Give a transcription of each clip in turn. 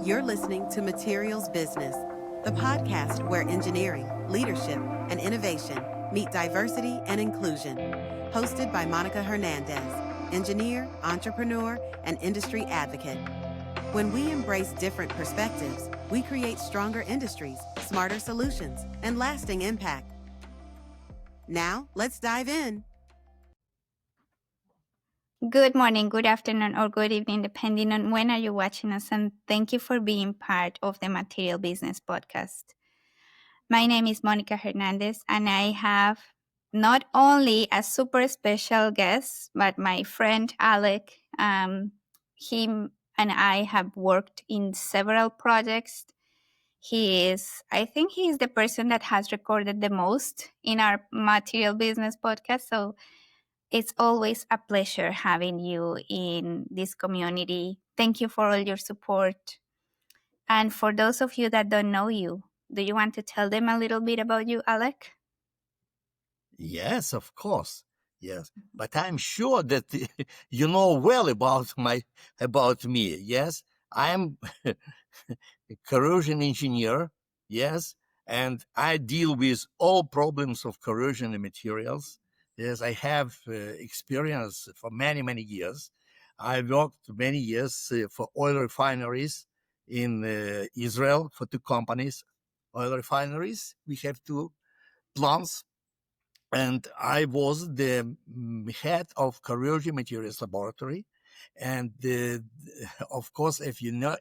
You're listening to Materials Business, the podcast where engineering, leadership, and innovation meet diversity and inclusion. Hosted by Monica Hernandez, engineer, entrepreneur, and industry advocate. When we embrace different perspectives, we create stronger industries, smarter solutions, and lasting impact. Now, let's dive in. Good morning, good afternoon, or good evening, depending on when are you watching us, and thank you for being part of the Material Business Podcast. My name is Monica Hernandez, and I have not only a super special guest, but my friend Alec. Him and I have worked in several projects. I think he is the person that has recorded the most in our Material Business Podcast, so it's always a pleasure having you in this community. Thank you for all your support. And for those of you that don't know you, do you want to tell them a little bit about you, Alec? Yes, of course. Yes, but I'm sure that you know well about me. Yes, I'm a corrosion engineer. Yes, and I deal with all problems of corrosion in materials. Yes, I have experience for many years. I worked many years for oil refineries in Israel for two companies, oil refineries. We have two plants. And I was the head of corrosion materials laboratory. And of course, if you know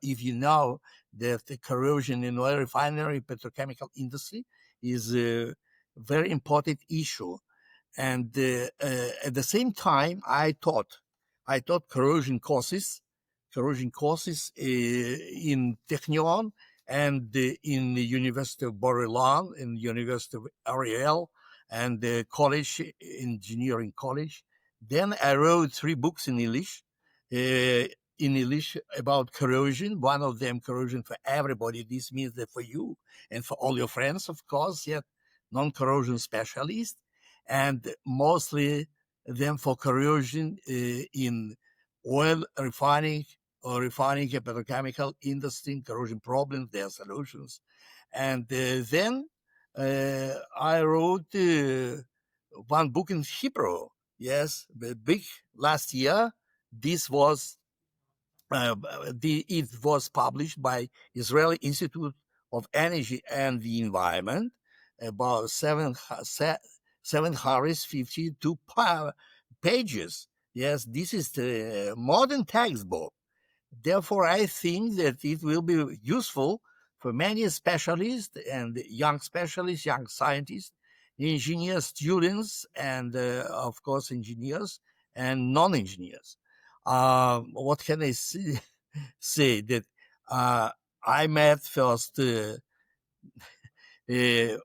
that the corrosion in oil refinery petrochemical industry is a very important issue. And at the same time, I taught corrosion courses in Technion and in the University of Bar-Ilan, in University of Ariel, and the college, engineering college. Then I wrote 3 books in English about corrosion. One of them, Corrosion for Everybody. This means that for you and for all your friends, of course, yet non-corrosion specialists, and mostly them for corrosion in oil refining or refining and petrochemical industry, corrosion problems, their solutions. And then I wrote one book in Hebrew. Yes, the big last year. This was it was published by Israeli Institute of Energy and the Environment, about 752 pages. Yes, this is the modern textbook. Therefore, I think that it will be useful for many specialists and young specialists, young scientists, engineers, students, and of course, engineers and non-engineers. What can I say? That I met first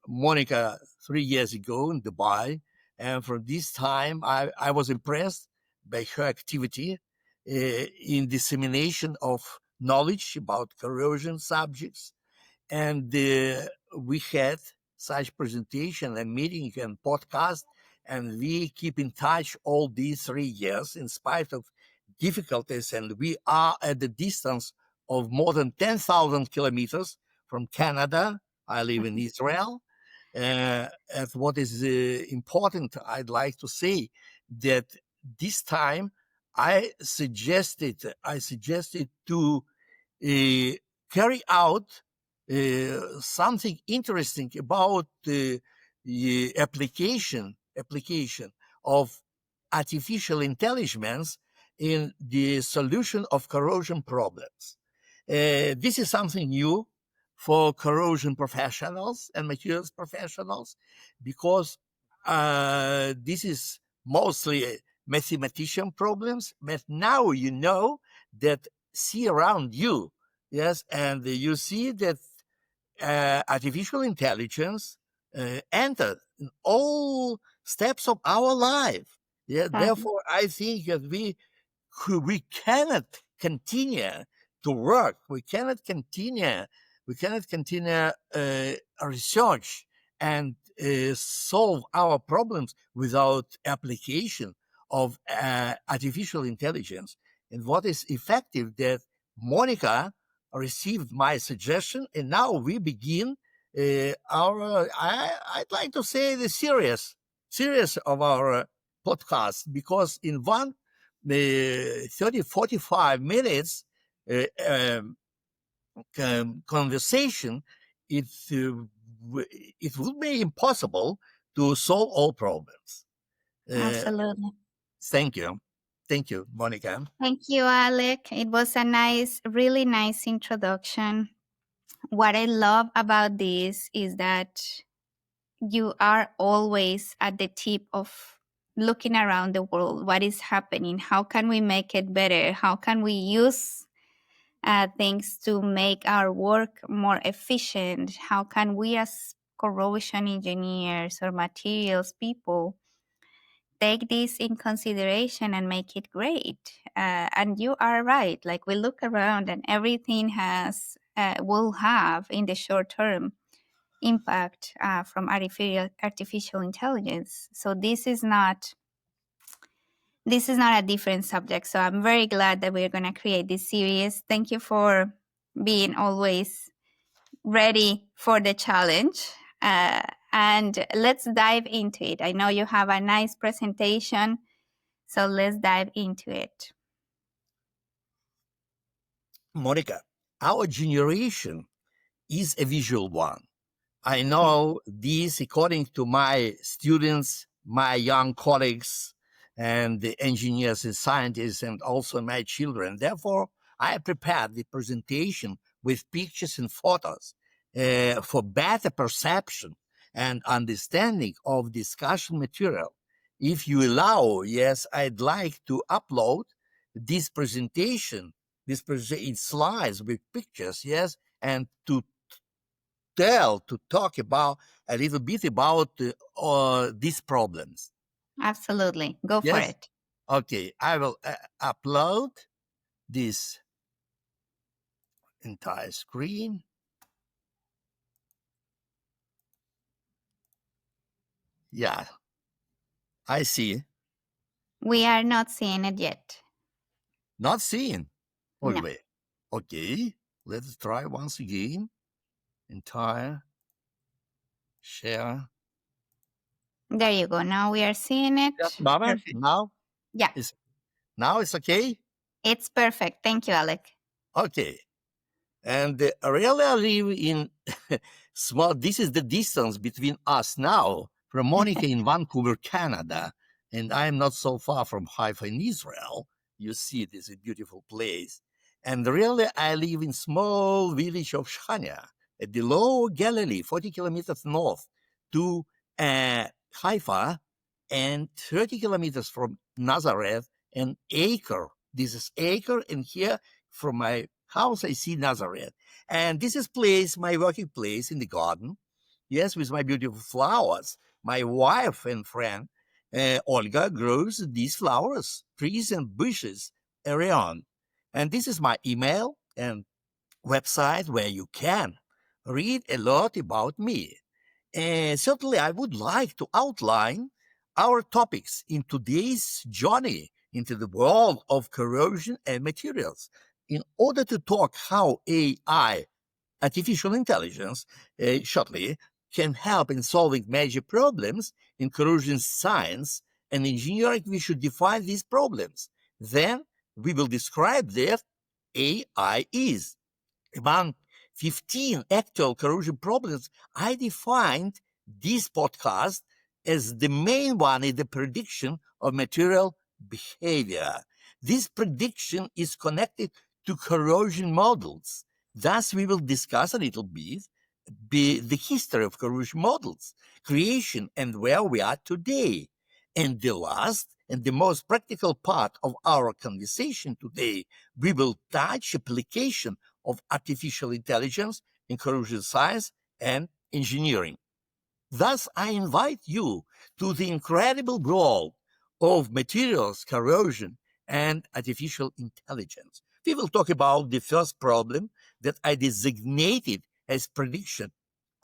Monica 3 years ago in Dubai, and from this time I was impressed by her activity in dissemination of knowledge about corrosion subjects. And we had such presentation and meeting and podcast, and we keep in touch all these 3 years in spite of difficulties. And we are at the distance of more than 10,000 kilometers from Canada. I live in Israel. And what is important, I'd like to say that this time I suggested to carry out something interesting about the application of artificial intelligence in the solution of corrosion problems. This is something new for corrosion professionals and materials professionals, because this is mostly mathematician problems. But now you know that, see around you, yes, and you see that artificial intelligence entered in all steps of our life. Yeah, therefore, I think that we cannot continue to work. We cannot continue research and solve our problems without application of artificial intelligence. And what is effective that Monica received my suggestion, and now we begin I'd like to say the series of our podcast, because in one 45 minutes um, conversation, it it will be impossible to solve all problems. Absolutely. Thank you, Monica. Thank you, Alec. It was a really nice introduction. What I love about this is that you are always at the tip of looking around the world. What is happening? How can we make it better? How can we use things to make our work more efficient? How can we, as corrosion engineers or materials people, take this in consideration and make it great? And you are right. Like, we look around and everything will have in the short term impact from artificial intelligence. So this is not a different subject. So I'm very glad that we're going to create this series. Thank you for being always ready for the challenge. And let's dive into it. I know you have a nice presentation, so let's dive into it. Monica, our generation is a visual one. I know this according to my students, my young colleagues, and the engineers and scientists, and also my children. Therefore, I prepared the presentation with pictures and photos for better perception and understanding of discussion material. If you allow, yes, I'd like to upload this presentation, in slides with pictures, yes, and to talk about a little bit about these problems. Absolutely. Go for Yes? it. Okay, I will upload this entire screen. Yeah, I see. We are not seeing it yet. Not seeing. Oh, No. wait. Okay, let's try once again. Entire share. There you go. Now we are seeing it. Just moment. Perfect. Now Yeah, it's okay. it's perfect. Thank you, Alec. Okay. And really, I live in small. This is the distance between us now from Monica in Vancouver, Canada, and I am not so far from Haifa in Israel. You see, this is a beautiful place. And really, I live in small village of Shania at the Lower Galilee, 40 kilometers north to Haifa, and 30 kilometers from Nazareth and Acre. This is Acre, and here from my house I see Nazareth. And this is my working place in the garden. Yes, with my beautiful flowers. My wife and friend, Olga, grows these flowers, trees and bushes around. And this is my email and website where you can read a lot about me. And certainly I would like to outline our topics in today's journey into the world of corrosion and materials in order to talk how AI, artificial intelligence, shortly, can help in solving major problems in corrosion science and engineering. We should define these problems. Then we will describe that AI is. Among 15 actual corrosion problems, I defined this podcast as the main one is the prediction of material behavior. This prediction is connected to corrosion models. Thus, we will discuss a little bit the history of corrosion models, creation, and where we are today. And the last and the most practical part of our conversation today, we will touch application of artificial intelligence in corrosion science and engineering. Thus, I invite you to the incredible world of materials, corrosion, and artificial intelligence. We will talk about the first problem that I designated as prediction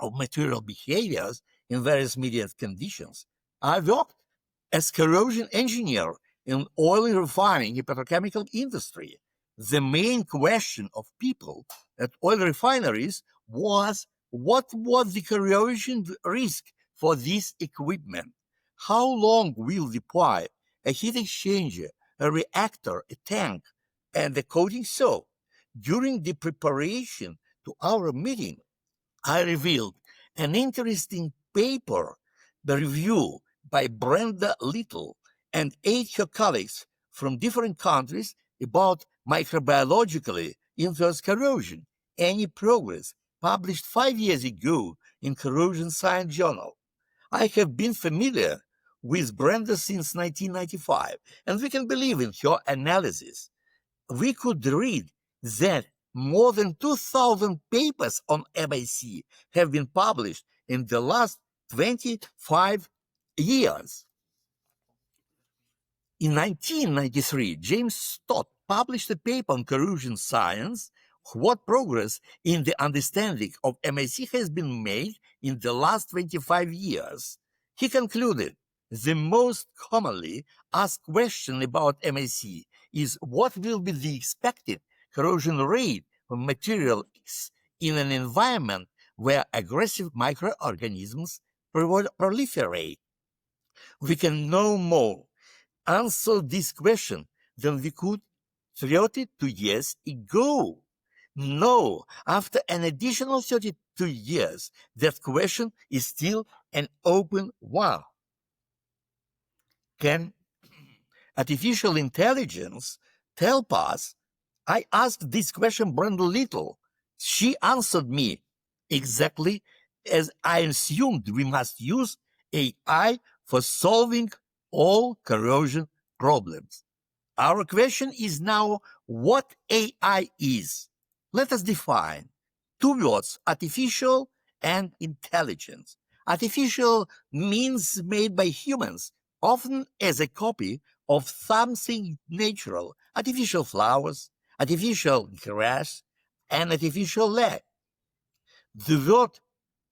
of material behaviors in various media conditions. I worked as corrosion engineer in oil refining and petrochemical industry. The main question of people at oil refineries was, what was the corrosion risk for this equipment? How long will the pipe, a heat exchanger, a reactor, a tank, and the coating soak? During the preparation to our meeting, I revealed an interesting paper, the review by Brenda Little and 8 her colleagues from different countries about microbiologically influenced corrosion. Any progress published 5 years ago in Corrosion Science Journal. I have been familiar with Brenda since 1995, and we can believe in her analysis. We could read that more than 2,000 papers on MIC have been published in the last 25 years. In 1993, James Stott published a paper on corrosion science, what progress in the understanding of MIC has been made in the last 25 years. He concluded, the most commonly asked question about MIC is what will be the expected corrosion rate of materials in an environment where aggressive microorganisms proliferate. We can no more answer this question than we could 32 years ago. No, after an additional 32 years, that question is still an open one. Can artificial intelligence help us? I asked this question Brenda Little. She answered me exactly as I assumed we must use AI for solving all corrosion problems. Our question is now what AI is. Let us define 2 words, artificial and intelligence. Artificial means made by humans, often as a copy of something natural, artificial flowers, artificial grass, and artificial leg. The word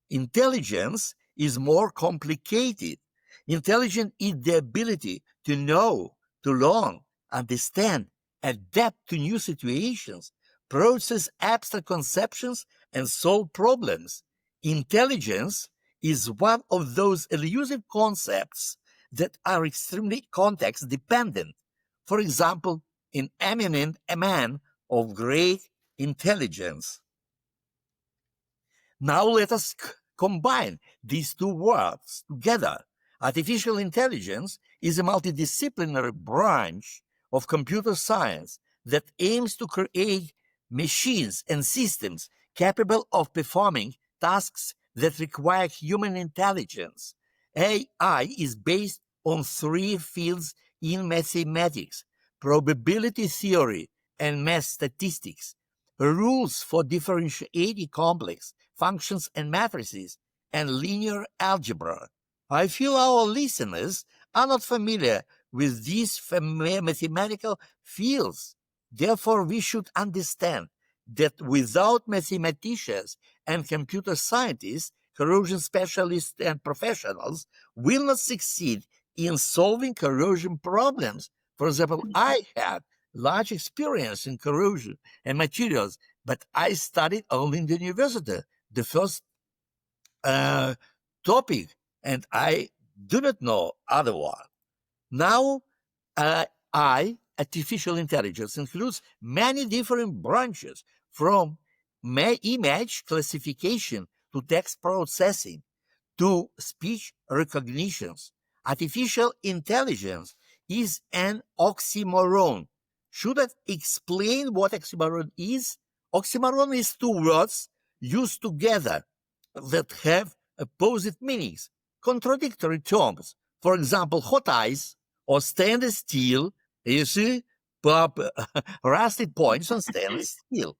intelligence is more complicated. Intelligence is the ability to know, to learn, understand, adapt to new situations, process abstract conceptions, and solve problems. Intelligence is one of those elusive concepts that are extremely context dependent. For example, in eminent a man of great intelligence. Now let us combine these 2 words together. Artificial intelligence is a multidisciplinary branch of computer science that aims to create machines and systems capable of performing tasks that require human intelligence. AI is based on 3 fields in mathematics: probability theory and math statistics, rules for differentiating complex functions and matrices, and linear algebra. I feel our listeners are not familiar with these mathematical fields. Therefore, we should understand that without mathematicians and computer scientists, corrosion specialists and professionals will not succeed in solving corrosion problems. For example, I had large experience in corrosion and materials, but I studied only in the university, the first topic, and I do not know other one. Now, artificial intelligence includes many different branches, from image classification to text processing to speech recognitions. Artificial intelligence is an oxymoron. Should I explain what oxymoron is? Oxymoron is 2 words used together that have opposite meanings, contradictory terms. For example, hot ice or stainless steel. You see, rusted points on stainless steel.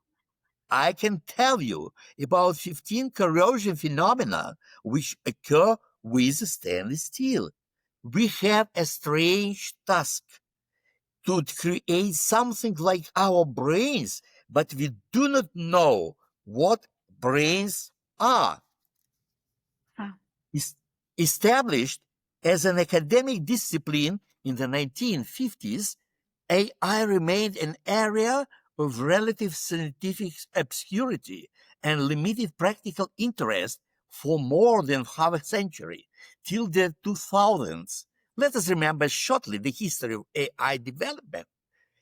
I can tell you about 15 corrosion phenomena which occur with stainless steel. We have a strange task to create something like our brains, but we do not know what brains are. Established as an academic discipline in the 1950s, AI remained an area of relative scientific obscurity and limited practical interest for more than half a century, till the 2000s. Let us remember shortly the history of AI development.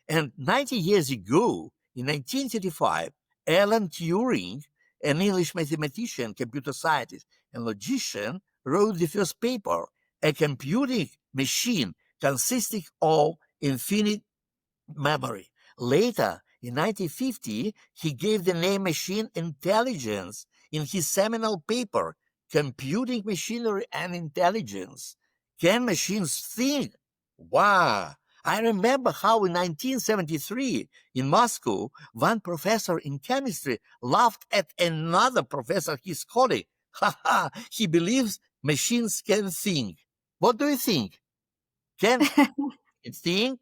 And 90 years ago, in 1935, Alan Turing, an English mathematician, computer scientist, and logician, wrote the first paper, a computing machine consisting of infinite memory. Later, in 1950, he gave the name machine intelligence in his seminal paper, Computing Machinery and Intelligence. Can machines think? Wow! I remember how in 1973 in Moscow, one professor in chemistry laughed at another professor, his colleague. Ha ha! He believes machines can think. What do you think? Can it think?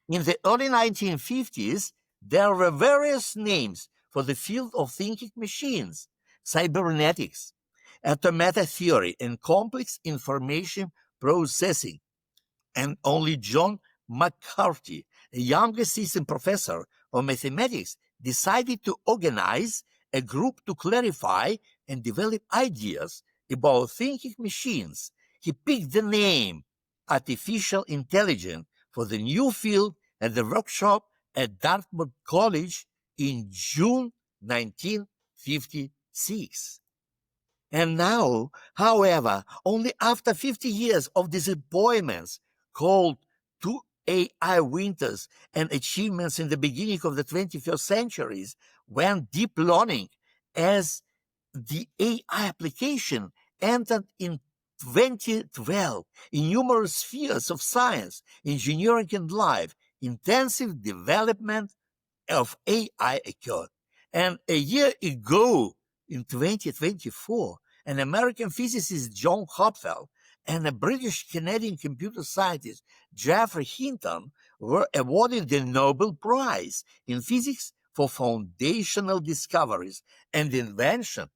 In the early 1950s, there were various names for the field of thinking machines: cybernetics, automata theory, and complex information processing. And only John McCarthy, a young assistant professor of mathematics, decided to organize a group to clarify and develop ideas about thinking machines. He picked the name artificial intelligence for the new field at the workshop at Dartmouth College in June 1956. And now, however, only after 50 years of disappointments, called two AI winters, and achievements in the beginning of the 21st centuries, when deep learning as the AI application entered in 2012 in numerous spheres of science, engineering, and life, intensive development of AI occurred. And a year ago, in 2024, an American physicist, John Hopfeld, and a British-Canadian computer scientist, Geoffrey Hinton, were awarded the Nobel Prize in Physics for foundational discoveries and invention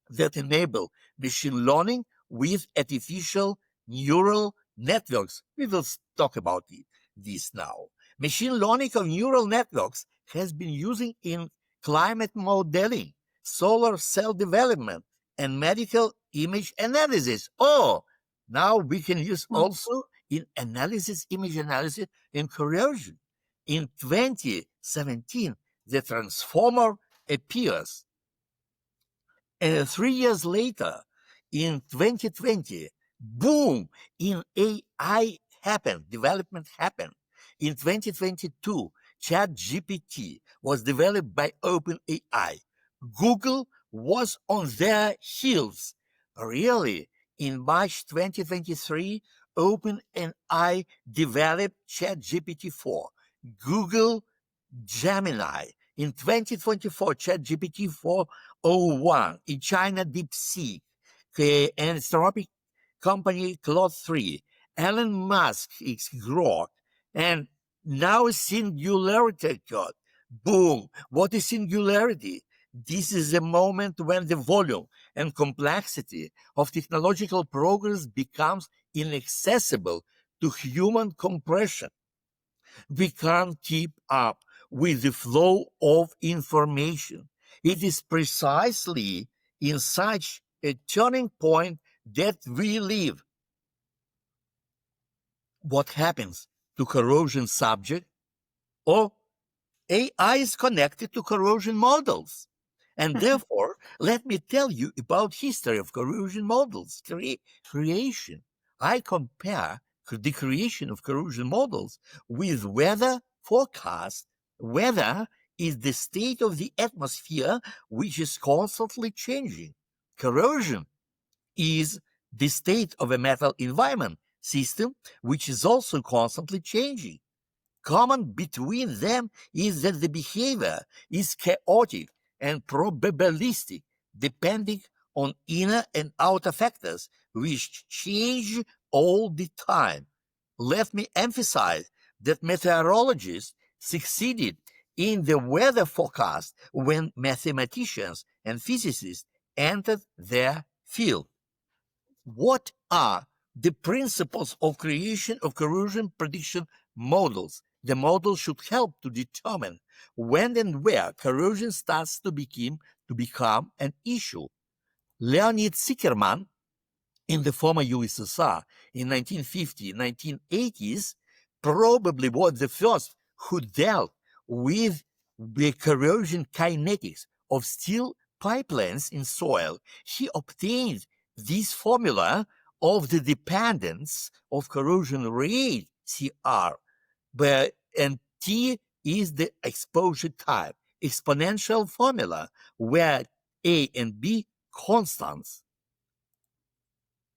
that enable machine learning with artificial neural networks. We will talk about this now. Machine learning of neural networks has been used in climate modeling, solar cell development, and medical image analysis. Oh, now we can use also in image analysis in corrosion. In 2017, the transformer appears. And 3 years later, in 2020, boom, in AI development happened. In 2022, ChatGPT was developed by OpenAI. Google was on their heels. Really, in March 2023, OpenAI developed ChatGPT-4. Google Gemini. In 2024, ChatGPT 4.01. In China, DeepSeek. And Anthropic company Claude 3. Elon Musk, X Grok. And now Singularity occurred. Boom. What is singularity? This is a moment when the volume and complexity of technological progress becomes inaccessible to human comprehension. We can't keep up with the flow of information. It is precisely in such a turning point that we live. What happens to corrosion subject? Oh, AI is connected to corrosion models. And therefore, let me tell you about history of corrosion models creation. I compare the creation of corrosion models with weather forecast. Weather is the state of the atmosphere which is constantly changing. Corrosion is the state of a metal environment system which is also constantly changing. Common between them is that the behavior is chaotic and probabilistic, depending on inner and outer factors which change all the time. Let me emphasize that meteorologists succeeded in the weather forecast when mathematicians and physicists entered their field. What are the principles of creation of corrosion prediction models? The model should help to determine when and where corrosion starts to become an issue. Leonid Zuckerman in the former USSR in 1950, 1980s, probably was the first who dealt with the corrosion kinetics of steel pipelines in soil. He obtained this formula of the dependence of corrosion rate, CR, and T is the exposure type, exponential formula, where A and B constants.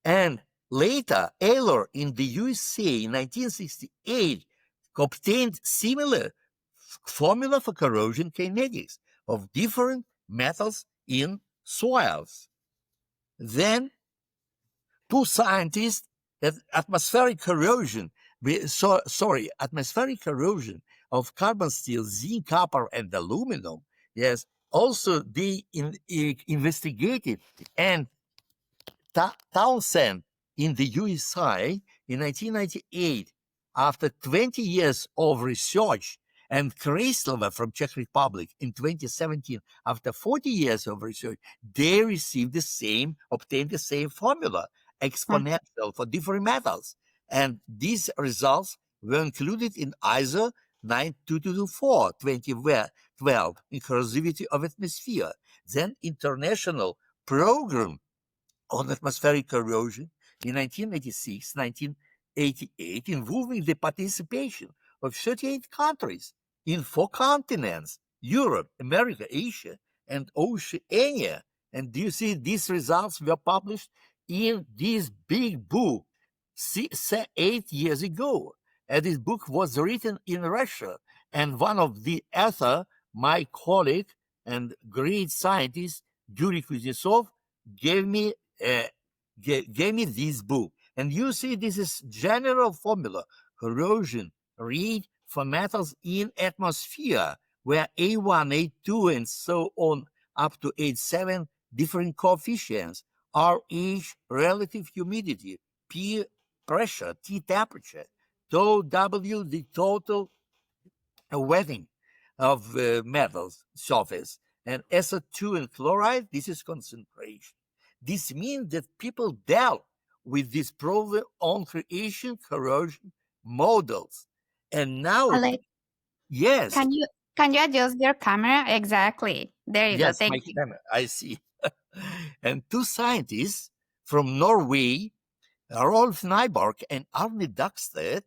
And later, Taylor in the USA in 1968 obtained similar formula for corrosion kinetics of different metals in soils. Then, two scientists at atmospheric corrosion of carbon steel, zinc, copper, and aluminum. Yes, also they investigated, and Townsend in the USA in 1998, after 20 years of research, and Kreslova from Czech Republic in 2017, after 40 years of research, they received obtained the same formula, exponential for different metals. And these results were included in ISO 9224 2012 in corrosivity of atmosphere. Then International Program on atmospheric corrosion in 1986, 1988, involving the participation of 38 countries in 4 continents, Europe, America, Asia, and Oceania. And do you see these results were published in this big book 8 years ago? And this book was written in Russia. And one of the authors, my colleague and great scientist, Yuri Kuznetsov, gave me this book. And you see, this is general formula, corrosion rate for metals in atmosphere, where A1, A2, and so on, up to A7, different coefficients, RH, relative humidity, P, pressure, T, temperature, tau, W, the total wetting of metals surface, and SO2 and chloride, this is concentration. This means that people dealt with this problem on creation corrosion models. And now, Alec, yes. can you adjust your camera? Exactly. There you go. Yes, Thank my you. camera, I see. And two scientists from Norway, Rolf Nyborg and Arne Dagstedt,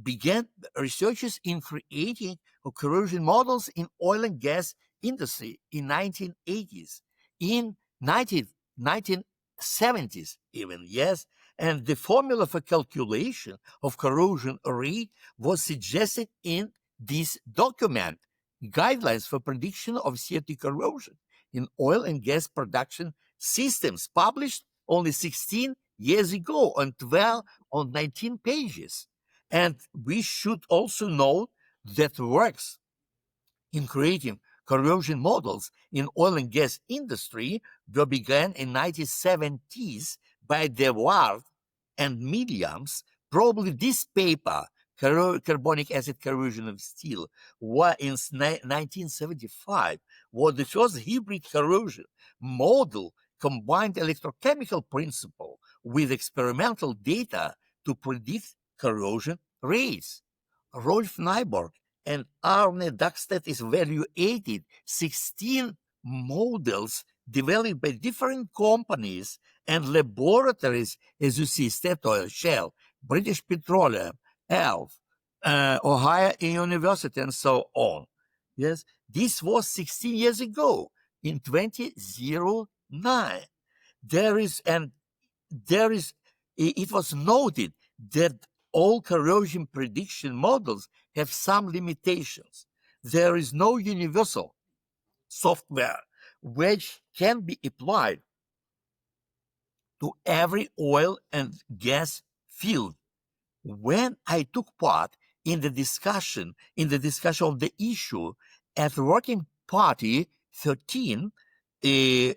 began researches in creating corrosion models in oil and gas industry in 1980s, in 1970s even, yes. And the formula for calculation of corrosion rate was suggested in this document, Guidelines for Prediction of CO2 Corrosion in Oil and Gas Production Systems, published only 16 years ago on 19 pages. And we should also note that works in creating corrosion models in oil and gas industry were began in 1970s by DeWard and Williams. Probably this paper, Carbonic Acid Corrosion of Steel, was in 1975, was the first hybrid corrosion model, combined electrochemical principle with experimental data to predict corrosion rates. Rolf Nyborg and Arne Dagstedt evaluated 16 models developed by different companies and laboratories, as you see, Statoil, Shell, British Petroleum, ELF, Ohio University, and so on. Yes, this was 16 years ago in 2009. It was noted that all corrosion prediction models have some limitations. There is no universal software which can be applied to every oil and gas field. When I took part in the discussion of the issue at Working Party 13,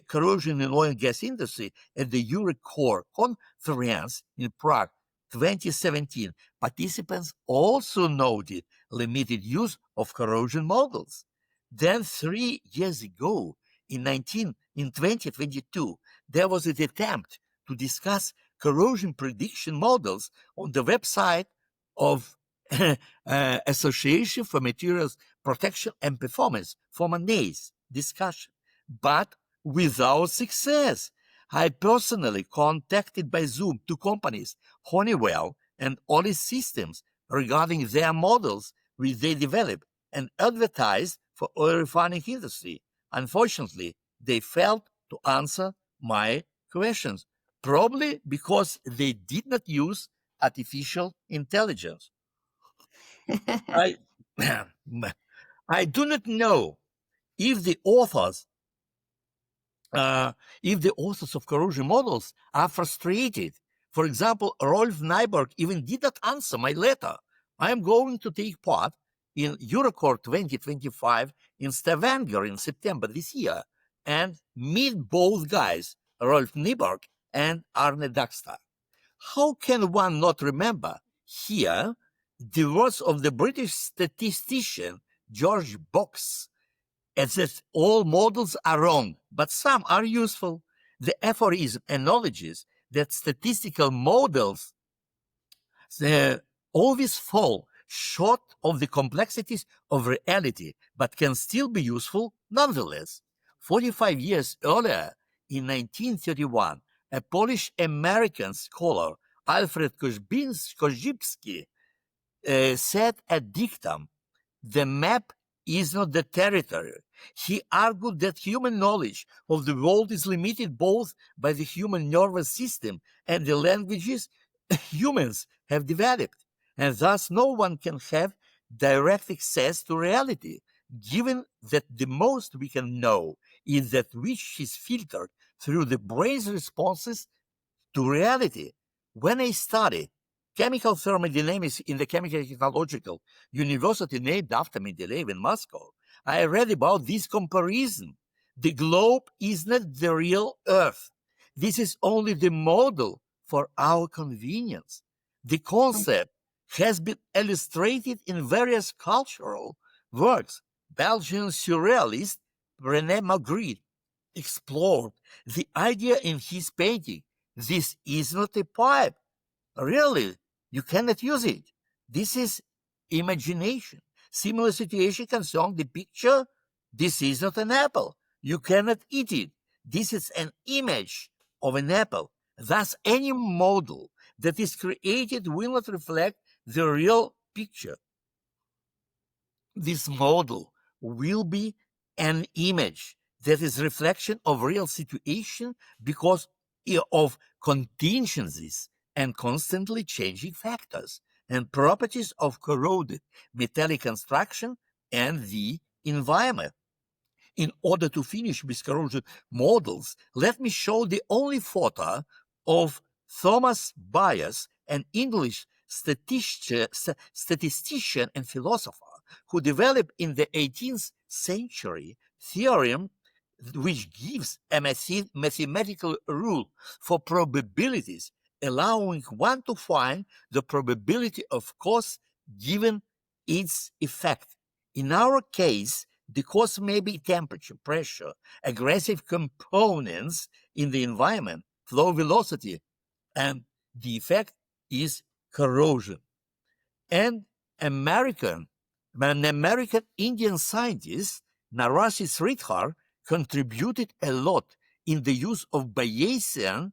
corrosion in oil and gas industry, at the EuroCore conference in Prague 2017, participants also noted limited use of corrosion models. Then 3 years ago, in 2022, there was an attempt to discuss corrosion prediction models on the website of Association for Materials Protection and Performance, former NACE discussion, but without success. I personally contacted by Zoom two companies, Honeywell and Otis Systems, regarding their models which they developed and advertised for oil refining industry. Unfortunately, they failed to answer my questions, probably because they did not use artificial intelligence. I, I do not know if the authors of corrosion models are frustrated. For example, Rolf Nyberg even did not answer my letter. I am going to take part in Eurocore 2025 in Stavanger in September this year and meet both guys, Rolf Nyberg and Arne Dagstad. How can one not remember here the words of the British statistician George Box, as if all models are wrong, but some are useful. The aphorism acknowledges that statistical models always fall short of the complexities of reality, but can still be useful nonetheless. 45 years earlier, in 1931, a Polish-American scholar, Alfred Korzybski, said a dictum: the map is not the territory. He argued that human knowledge of the world is limited both by the human nervous system and the languages humans have developed, and thus no one can have direct access to reality, given that the most we can know is that which is filtered through the brain's responses to reality. When I studied chemical thermodynamics in the Chemical Technological University named after Mendeleev in Moscow, I read about this comparison. The globe is not the real Earth. This is only the model for our convenience. The concept has been illustrated in various cultural works. Belgian surrealist René Magritte explored the idea in his painting. This is not a pipe. Really, you cannot use it. This is imagination. Similar situation concerning the picture. This is not an apple. You cannot eat it. This is an image of an apple. Thus, any model that is created will not reflect the real picture. This model will be an image that is reflection of real situation because of contingencies and constantly changing factors and properties of corroded metallic construction and the environment. In order to finish with corrosion models, let me show the only photo of Thomas Byers, an English statistician and philosopher who developed in the 18th century theorem which gives a mathematical rule for probabilities, allowing one to find the probability of cause given its effect. In our case, the cause may be temperature, pressure, aggressive components in the environment, flow velocity, and the effect is corrosion. And an American Indian scientist, Narasi Sridhar, contributed a lot in the use of Bayesian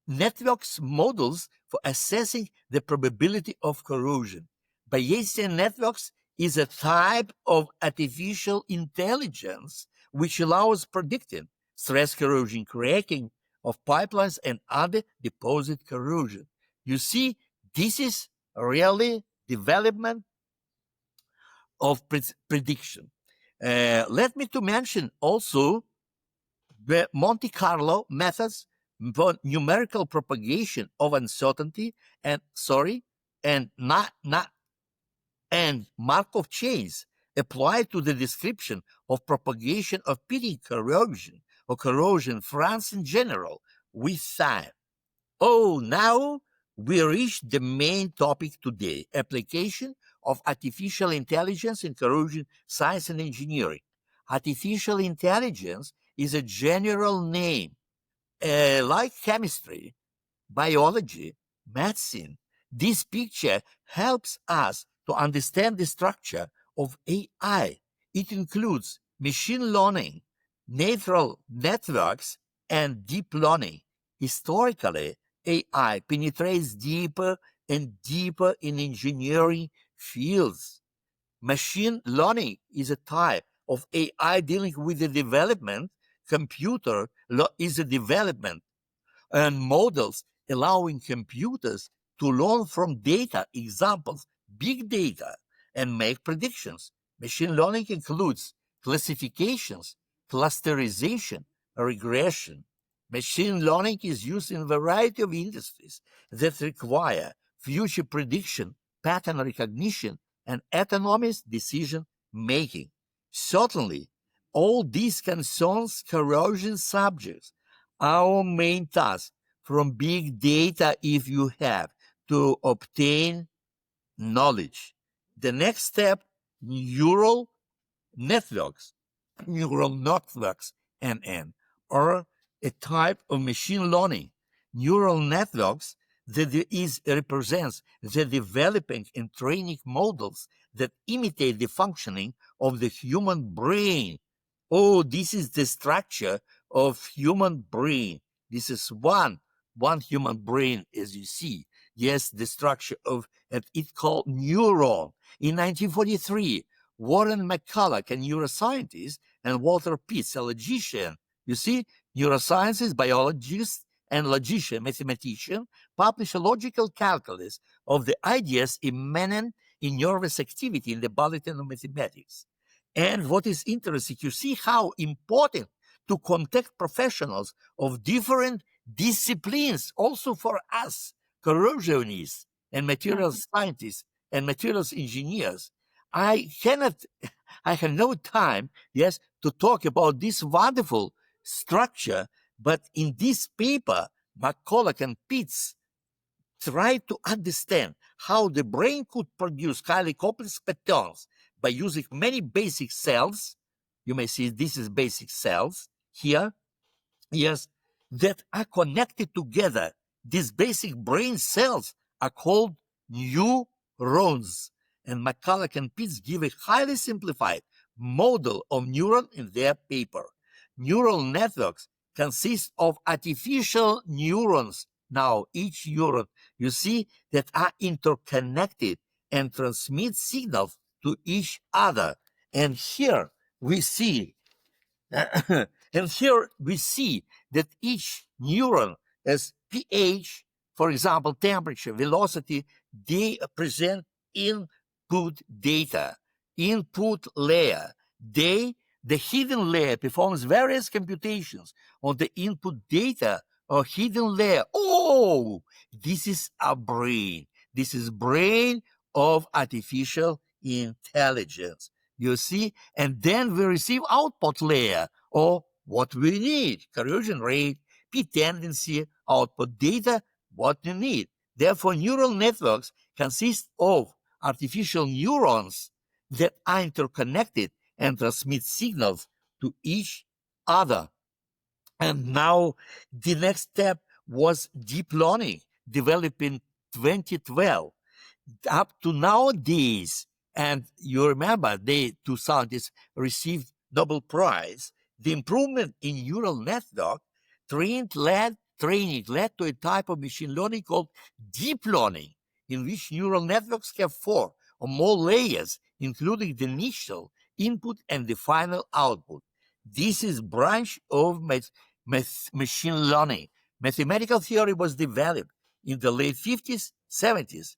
networks models for assessing the probability of corrosion. Bayesian networks is a type of artificial intelligence which allows predicting stress corrosion, cracking of pipelines, and other deposit corrosion. You see, this is really development of prediction. Let me to mention also the Monte Carlo methods for numerical propagation of uncertainty and Markov chains applied to the description of propagation of pitting corrosion or corrosion France in general with time. Oh, now we reached the main topic today: application of artificial intelligence in corrosion science and engineering. Artificial intelligence is a general name, like chemistry, biology, medicine. This picture helps us to understand the structure of AI. It includes machine learning, neural networks, and deep learning. Historically, AI penetrates deeper and deeper in engineering fields. Machine learning is a type of AI dealing with the development. Is a development and models allowing computers to learn from data, examples, big data, and make predictions. Machine learning includes classifications, clusterization, regression. Machine learning is used in a variety of industries that require future prediction, pattern recognition, and autonomous decision making. Certainly, all these concerns corrosion subjects. Our main task from big data, if you have, to obtain knowledge. The next step, neural networks. Neural networks, NN, are a type of machine learning. Neural networks represents the developing and training models that imitate the functioning of the human brain. Oh, this is the structure of human brain. This is one human brain, as you see. Yes, the structure of it called neuron. In 1943, Warren McCulloch, a neuroscientist, and Walter Pitts, a logician. You see, neuroscientists, biologists, and logician, mathematician, published a logical calculus of the ideas immanent in nervous activity in the bulletin of mathematics. And what is interesting, you see how important to contact professionals of different disciplines, also for us, corrosionists and materials scientists and materials engineers. I have no time, yes, to talk about this wonderful structure, but in this paper, McCulloch and Pitts try to understand how the brain could produce highly complex patterns by using many basic cells. You may see this is basic cells here, yes, that are connected together. These basic brain cells are called neurons. And McCulloch and Pitts give a highly simplified model of neuron in their paper. Neural networks consist of artificial neurons. Now, each neuron, you see, that are interconnected and transmit signals to each other. And here we see and here we see that each neuron has pH, for example, temperature, velocity. They present input data, input layer. The hidden layer performs various computations on the input data or hidden layer. Oh, this is a brain. This is brain of artificial intelligence. You see, and then we receive output layer, or what we need: corrosion rate, p tendency, output data, what you need. Therefore, neural networks consist of artificial neurons that are interconnected and transmit signals to each other. And now the next step was deep learning, developed in 2012. Up to nowadays, and you remember they two scientists received Nobel Prize, the improvement in neural network training led to a type of machine learning called deep learning, in which neural networks have 4 or more layers, including the initial input and the final output. This is branch of machine learning. Mathematical theory was developed in the late 50s, 70s.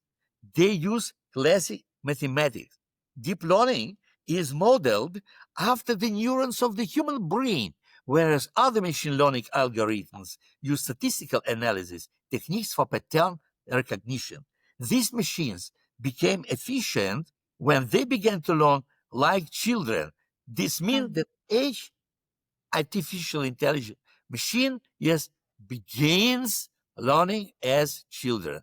They use classic mathematics. Deep learning is modeled after the neurons of the human brain, whereas other machine learning algorithms use statistical analysis techniques for pattern recognition. These machines became efficient when they began to learn like children. This means that each artificial intelligence machine, yes, begins learning as children.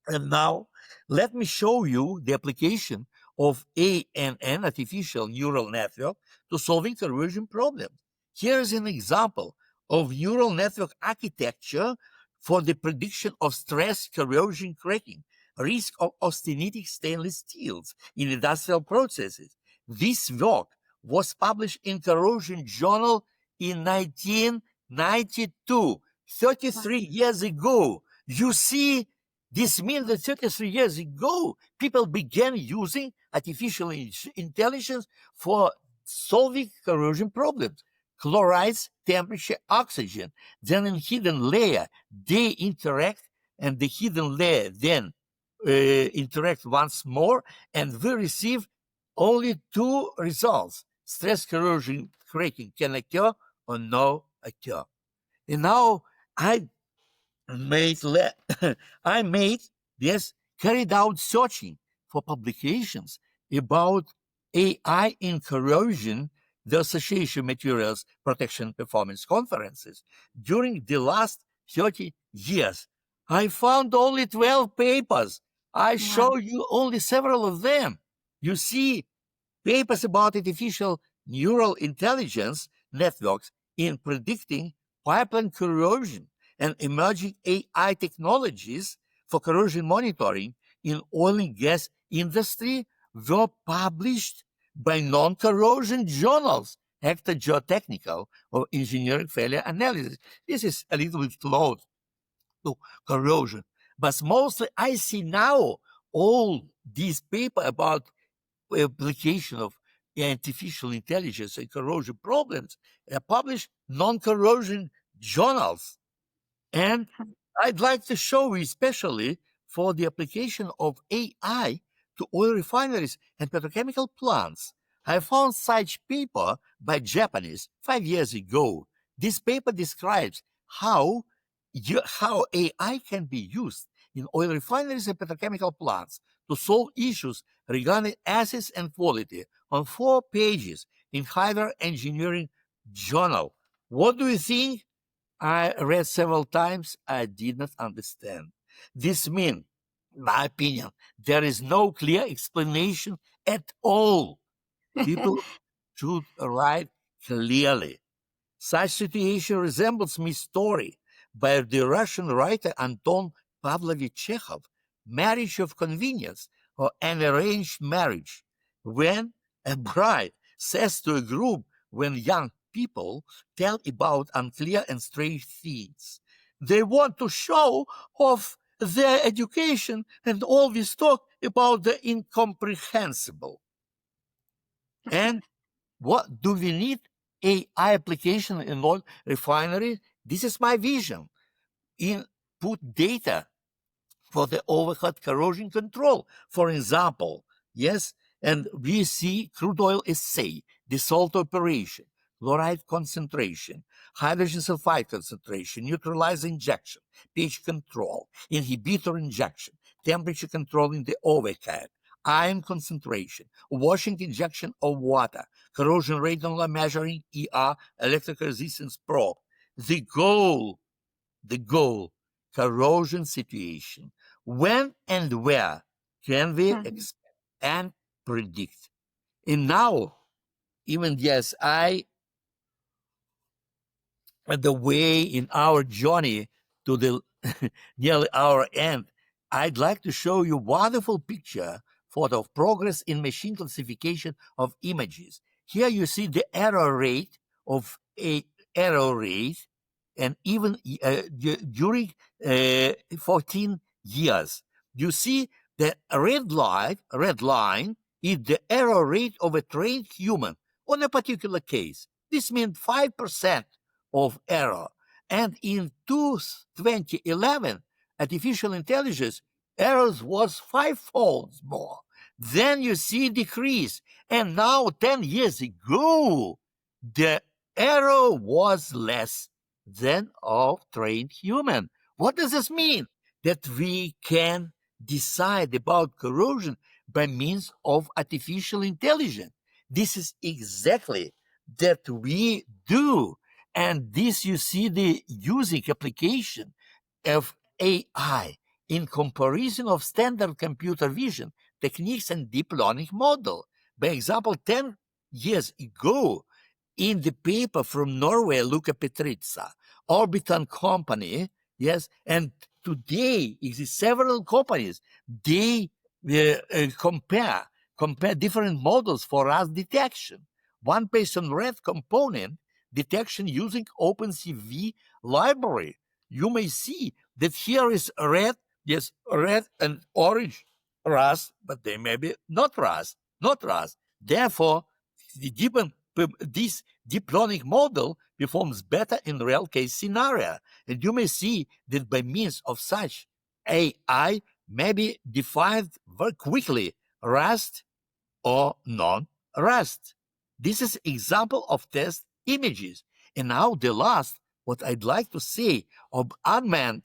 And now let me show you the application of ANN, artificial neural network, to solving corrosion problems. Here is an example of neural network architecture for the prediction of stress corrosion cracking, risk of austenitic stainless steels in industrial processes. This work was published in Corrosion Journal in 1992, 33 years ago. You see, this means that 33 years ago, people began using artificial intelligence for solving corrosion problems. Chlorides, temperature, oxygen, then in hidden layer, they interact, and the hidden layer then interact once more, and we receive only two results. Stress corrosion cracking can occur or no occur. And now I made I made yes carried out searching for publications about AI in corrosion, the Association Materials Protection Performance Conferences during the last 30 years. I found only 12 papers. I show you only several of them. You see, papers about artificial neural intelligence networks in predicting pipeline corrosion and emerging AI technologies for corrosion monitoring in oil and gas industry were published by non-corrosion journals, Hector Geotechnical or Engineering Failure Analysis. This is a little bit close to corrosion, but mostly I see now all these papers about application of artificial intelligence and corrosion problems are published non-corrosion journals. And I'd like to show you, especially for the application of AI to oil refineries and petrochemical plants. I found such paper by Japanese 5 years ago. This paper describes how AI can be used in oil refineries and petrochemical plants to solve issues regarding assets and quality on 4 pages in Hydro Engineering Journal. What do you think? I read several times. I did not understand. This means, in my opinion, there is no clear explanation at all. People should write clearly. Such situation resembles my story by the Russian writer Anton Pavlovich Chekhov, Marriage of Convenience, or An Arranged Marriage, when a bride says to a group when young people tell about unclear and strange things. They want to show off their education and always talk about the incomprehensible. And what do we need? AI application in oil refinery? This is my vision. Input data for the overhead corrosion control, for example. Yes, and we see crude oil assay, dissolved operation, chloride concentration, hydrogen sulfide concentration, neutralizer injection, pH control, inhibitor injection, temperature control in the overhead, ion concentration, washing injection of water, corrosion radon measuring ER, electrical resistance probe. The goal, corrosion situation. When and where can we expect and predict? And now, even yes, the way in our journey to the nearly our end, I'd like to show you wonderful picture photo of progress in machine classification of images. Here you see the error rate of a error rate, and even during 14 years, you see the red line is the error rate of a trained human on a particular case. This means 5% of error. And in 2011, artificial intelligence errors was 5-fold more. Then you see decrease. And now 10 years ago, the error was less than of trained human. What does this mean? That we can decide about corrosion by means of artificial intelligence. This is exactly that we do. And this you see the using application of AI in comparison of standard computer vision techniques and deep learning model. By example, 10 years ago, in the paper from Norway, Luca Petrizza, Orbitan company, yes, and today exist several companies. They compare different models for rust detection. One based on red component detection using OpenCV library. You may see that here is red, yes, red and orange rust, but they may be not rust, not rust. Therefore, this deep learning model performs better in real case scenario. And you may see that by means of such AI may be defined very quickly rust or non-rust. This is example of test images. And now the last, what I'd like to say of unmanned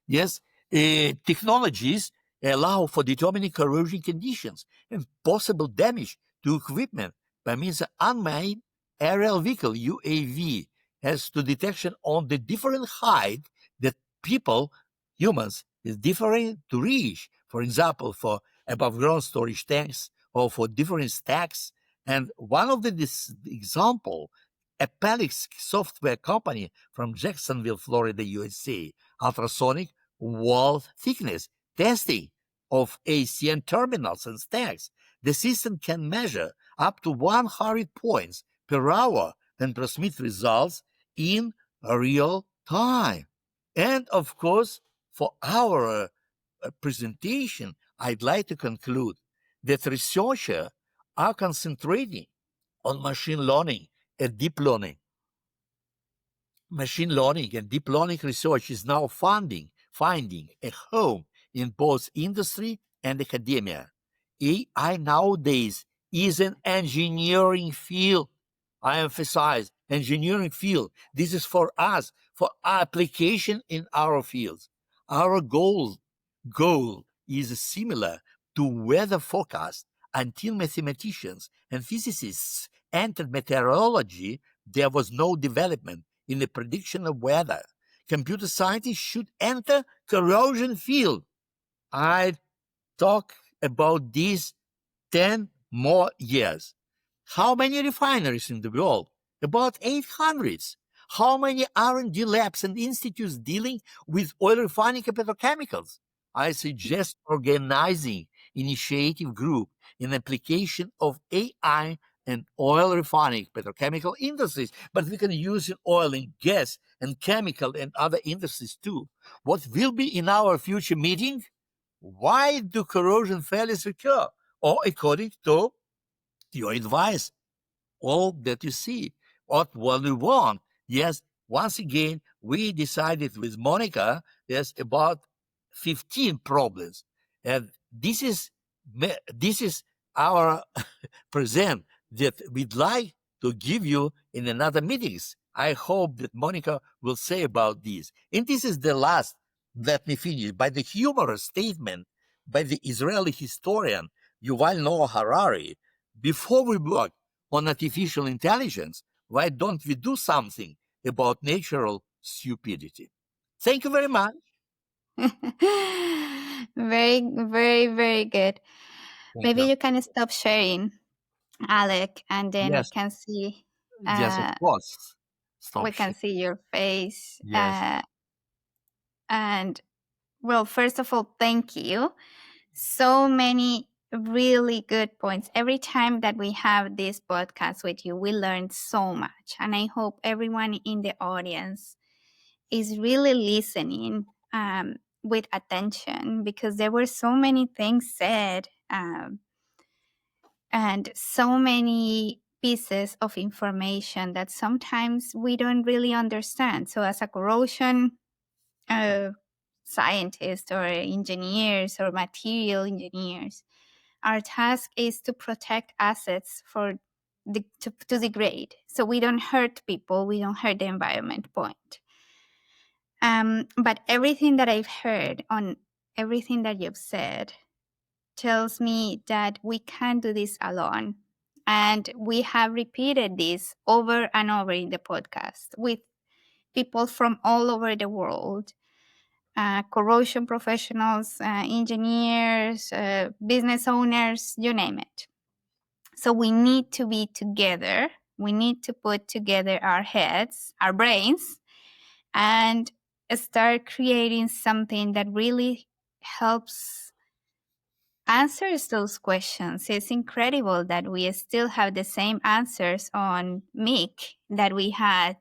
yes, technologies allow for determining corrosion conditions and possible damage to equipment by means of unmanned aerial vehicle UAV has to detection on the different height that people, humans, is different to reach. For example, for above ground storage tanks or for different stacks. And one of this example, a Palix software company from Jacksonville, Florida, USA, ultrasonic wall thickness testing of ACN terminals and stacks. The system can measure up to 100 points per hour and transmit results in real time. And of course, for our presentation, I'd like to conclude that researchers are concentrating on machine learning and deep learning. Machine learning and deep learning research is now finding a home in both industry and academia. AI nowadays is an engineering field. I emphasize engineering field. This is for us, for application in our fields. Our goal is similar to weather forecast. Until mathematicians and physicists entered meteorology, there was no development in the prediction of weather. Computer scientists should enter corrosion field. I talk about this 10 more years. How many refineries in the world? About 800. How many R&D labs and institutes dealing with oil refining and petrochemicals? I suggest organizing initiative group in application of AI and oil refining petrochemical industries, but we can use in oil and gas and chemical and other industries too. What will be in our future meeting? Why do corrosion failures occur? Or according to your advice, all that you see, what we want. Yes, once again, we decided with Monica, yes, about 15 problems. And this is our present that we'd like to give you in another meetings. I hope that Monica will say about this. And this is the last, let me finish, by the humorous statement by the Israeli historian Yuval Noah Harari. Before we work on artificial intelligence, why don't we do something about natural stupidity? Thank you very much. Very, very, very good. Thank Maybe you. you can stop sharing, Alec, and then Yes, yes, of course. we Stop can shit. see your face. Yes. And well, first of all, thank you. So many really good points. Every time that we have this podcast with you, we learn so much. And I hope everyone in the audience is really listening with attention, because there were so many things said and so many pieces of information that sometimes we don't really understand. So as a corrosion scientist or engineers or material engineers, our task is to protect assets to degrade. So we don't hurt people, we don't hurt the environment, point. But everything that I've heard on everything that you've said tells me that we can't do this alone. And we have repeated this over and over in the podcast with people from all over the world. corrosion professionals, engineers, business owners, you name it. So we need to be together. We need to put together our heads, our brains, and start creating something that really helps answers those questions. It's incredible that we still have the same answers on MIC that we had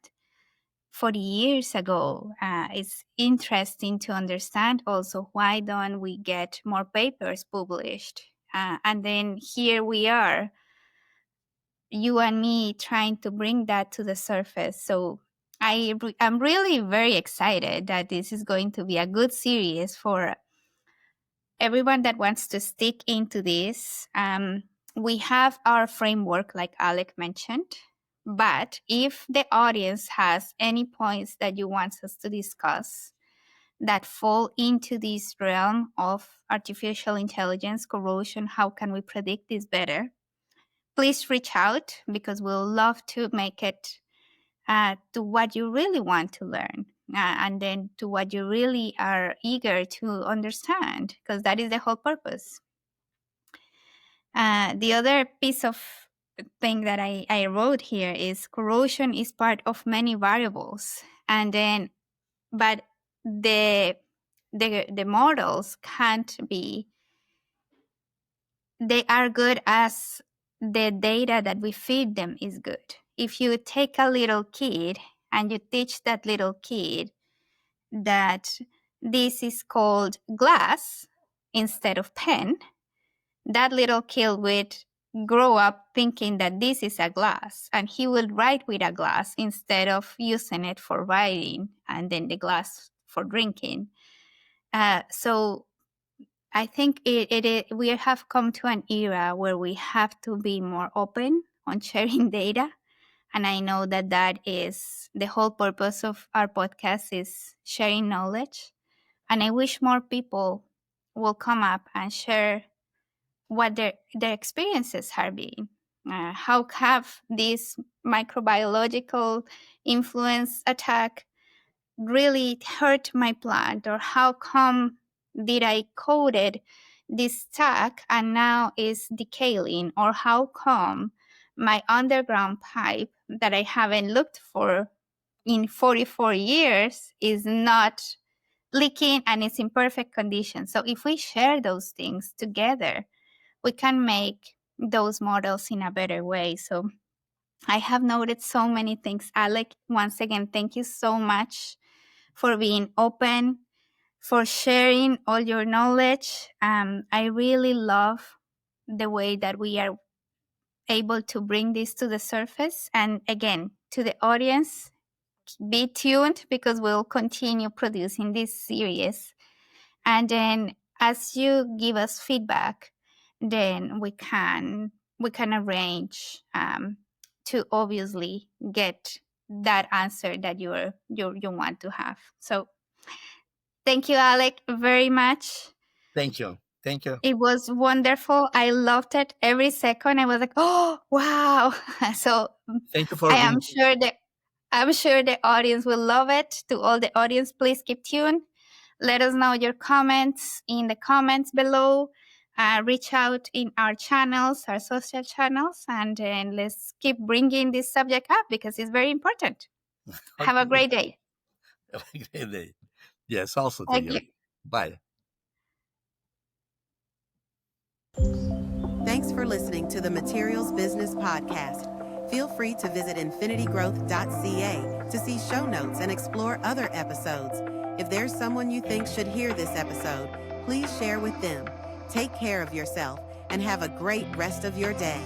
40 years ago. It's interesting to understand also why don't we get more papers published? And then here we are, you and me, trying to bring that to the surface. So I'm really very excited that this is going to be a good series for everyone that wants to stick into this. We have our framework, like Alec mentioned, but if the audience has any points that you want us to discuss that fall into this realm of artificial intelligence, corrosion, how can we predict this better, please reach out, because we'll love to make it to what you really want to learn, and then to what you really are eager to understand, because that is the whole purpose. The other piece of thing that I wrote here is corrosion is part of many variables, and then but the models can't be, they are good as the data that we feed them is good. If you take a little kid and you teach that little kid that this is called glass instead of pen, that little kid would grow up thinking that this is a glass, and he will write with a glass instead of using it for writing and then the glass for drinking. So I think we have come to an era where we have to be more open on sharing data. And I know that that is the whole purpose of our podcast, is sharing knowledge. And I wish more people will come up and share what their experiences have been. How have this microbiological influence attack really hurt my plant? Or how come did I coated this stack and now is decaying? Or how come my underground pipe that I haven't looked for in 44 years is not leaking and it's in perfect condition? So if we share those things together, we can make those models in a better way. So I have noted so many things. Alec, once again, thank you so much for being open, for sharing all your knowledge. I really love the way that we are able to bring this to the surface. And again, to the audience, be tuned, because we'll continue producing this series. And then as you give us feedback, then we can arrange to obviously get that answer that you want to have. So thank you, Alec, very much. Thank you. Thank you. It was wonderful. I loved it every second. I was like, oh, wow. So thank you for I'm sure the audience will love it. To all the audience, please keep tuned. Let us know your comments in the comments below. Reach out in our channels, our social channels, and then let's keep bringing this subject up, because it's very important. Okay. Have a great day. Have a great day. Yes, also to Thank you. you. Bye. Thanks for listening to the Materials Business Podcast. Feel free to visit infinitygrowth.ca to see show notes and explore other episodes. If there's someone you think should hear this episode, please share with them. Take care of yourself and have a great rest of your day.